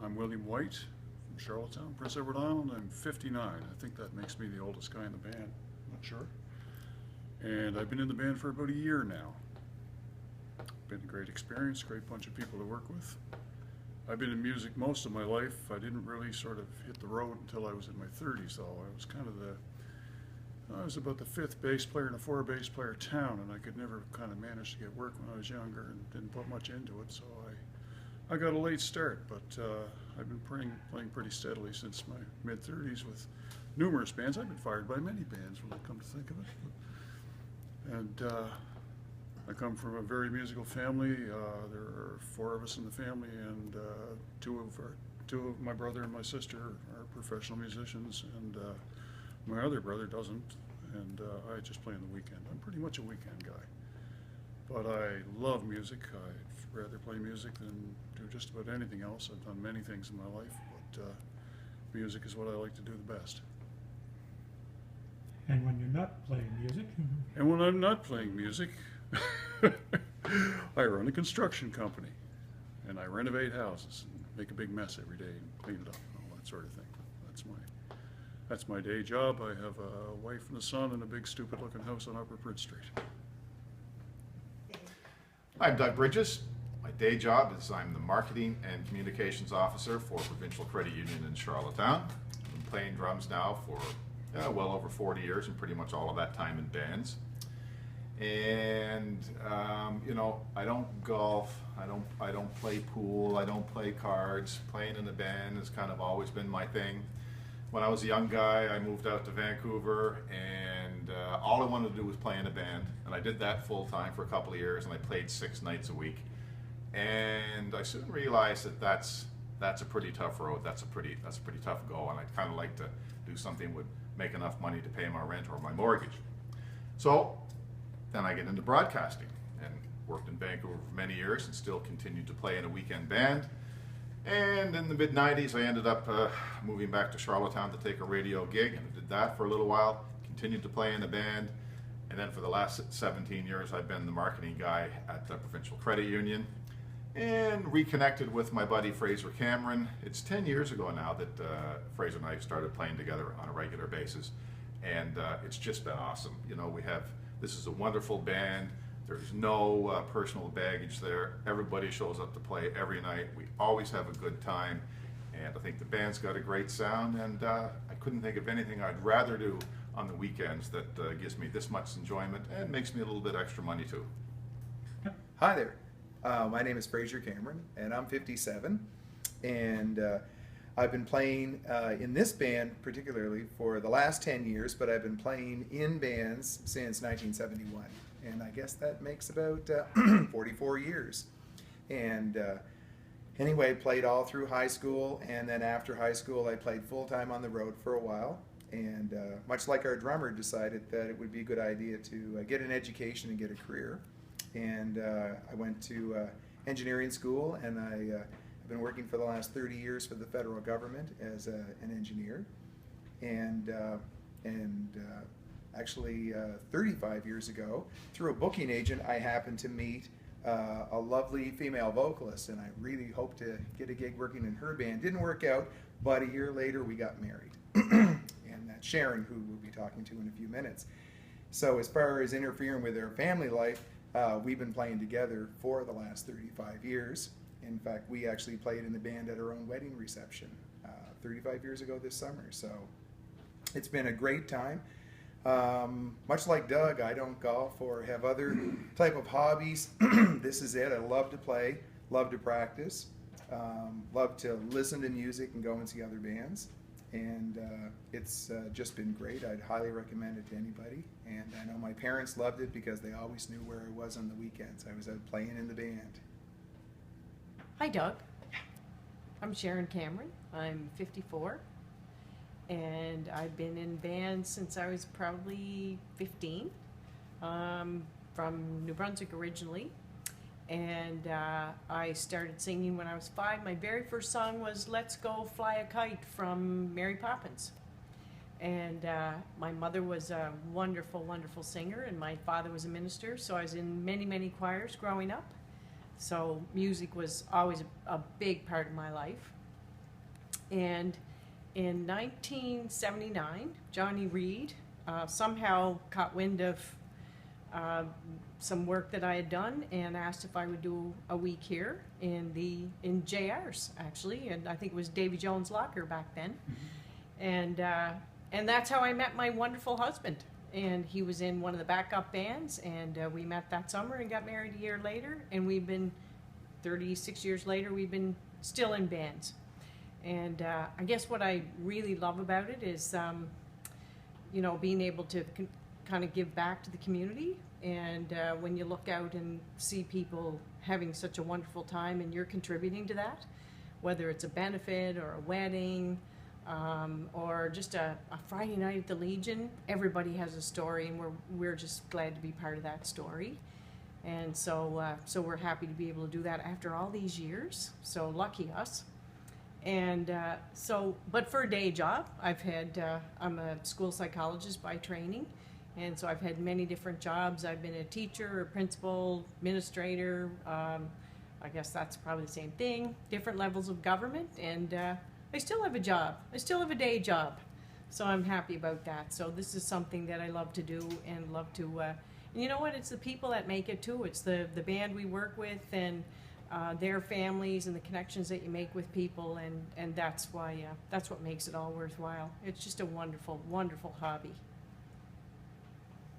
I'm William White from Charlottetown, Prince Edward Island. I'm 59. I think that makes me the oldest guy in the band. I'm not sure. And I've been in the band for about a year now. Been a great experience, great bunch of people to work with. I've been in music most of my life. I didn't really sort of hit the road until I was in my 30s, though. I was about the 5th bass player in a 4 bass player town, and I could never kind of manage to get work when I was younger and didn't put much into it, so I got a late start, but I've been playing pretty steadily since my mid-30s with numerous bands. I've been fired by many bands when I come to think of it. And I come from a very musical family. There are 4 of us in the family, and two of my brother and my sister are professional musicians, and my other brother doesn't, and I just play on the weekend. I'm pretty much a weekend guy. But I love music. I'd rather play music than do just about anything else. I've done many things in my life, but music is what I like to do the best. And when you're not playing music? And when I'm not playing music, I run a construction company, and I renovate houses and make a big mess every day and clean it up and all that sort of thing. That's my day job. I have a wife and a son and a big stupid looking house on Upper Prince Street. I'm Doug Bridges. My day job is I'm the Marketing and Communications Officer for Provincial Credit Union in Charlottetown. I've been playing drums now for well over 40 years, and pretty much all of that time in bands. And you know, I don't golf, I don't play pool, I don't play cards. Playing in a band has kind of always been my thing. When I was a young guy, I moved out to Vancouver, and all I wanted to do was play in a band, and I did that full time for a couple of years, and I played 6 nights a week. And I soon realized that that's a pretty tough road. That's a pretty tough goal, and I'd kind of like to do something that would make enough money to pay my rent or my mortgage. So then I get into broadcasting and worked in Vancouver for many years, and still continued to play in a weekend band. And in the mid-90s, I ended up moving back to Charlottetown to take a radio gig, and I did that for a little while, continued to play in the band, and then for the last 17 years, I've been the marketing guy at the Provincial Credit Union, and reconnected with my buddy Fraser Cameron. It's 10 years ago now that Fraser and I started playing together on a regular basis, and it's just been awesome. You know, this is a wonderful band. There's no personal baggage there. Everybody shows up to play every night. We always have a good time, and I think the band's got a great sound, and I couldn't think of anything I'd rather do on the weekends that gives me this much enjoyment and makes me a little bit extra money too. Hi there. My name is Fraser Cameron, and I'm 57, and I've been playing in this band particularly for the last 10 years, but I've been playing in bands since 1971. And I guess that makes about 44 years. And anyway, played all through high school, and then after high school I played full-time on the road for a while. And much like our drummer, decided that it would be a good idea to get an education and get a career. And I went to engineering school, and I've been working for the last 30 years for the federal government as an engineer. And actually 35 years ago, through a booking agent, I happened to meet a lovely female vocalist, and I really hoped to get a gig working in her band. Didn't work out, but a year later we got married. And that's Sharon, who we'll be talking to in a few minutes. So as far as interfering with our family life, we've been playing together for the last 35 years. In fact, we actually played in the band at our own wedding reception 35 years ago this summer. So it's been a great time. Much like Doug, I don't golf or have other type of hobbies. This is it. I love to play, love to practice, love to listen to music and go and see other bands. And it's just been great. I'd highly recommend it to anybody. And I know my parents loved it because they always knew where I was on the weekends. I was out playing in the band. Hi, Doug. I'm Sharon Cameron. I'm 54. And I've been in bands since I was probably 15, from New Brunswick originally. And I started singing when I was 5. My very first song was Let's Go Fly a Kite from Mary Poppins. And my mother was a wonderful, wonderful singer, and my father was a minister, so I was in many, many choirs growing up. So music was always a big part of my life. And in 1979, Johnny Reed somehow caught wind of some work that I had done and asked if I would do a week here in JR's actually, and I think it was Davy Jones Locker back then. And that's how I met my wonderful husband. And he was in one of the backup bands, and we met that summer and got married a year later. And we've been 36 years later. We've been still in bands. And I guess what I really love about it is, you know, being able to kind of give back to the community. And when you look out and see people having such a wonderful time and you're contributing to that, whether it's a benefit or a wedding or just a Friday night at the Legion, everybody has a story, and we're just glad to be part of that story. And so we're happy to be able to do that after all these years. So lucky us. And but for a day job, I'm a school psychologist by training. And so I've had many different jobs. I've been a teacher, a principal, administrator. I guess that's probably the same thing. Different levels of government. And I still have a job. I still have a day job. So I'm happy about that. So this is something that I love to do and love to... and you know what? It's the people that make it too. It's the band we work with and their families and the connections that you make with people. And that's why that's what makes it all worthwhile. It's just a wonderful, wonderful hobby.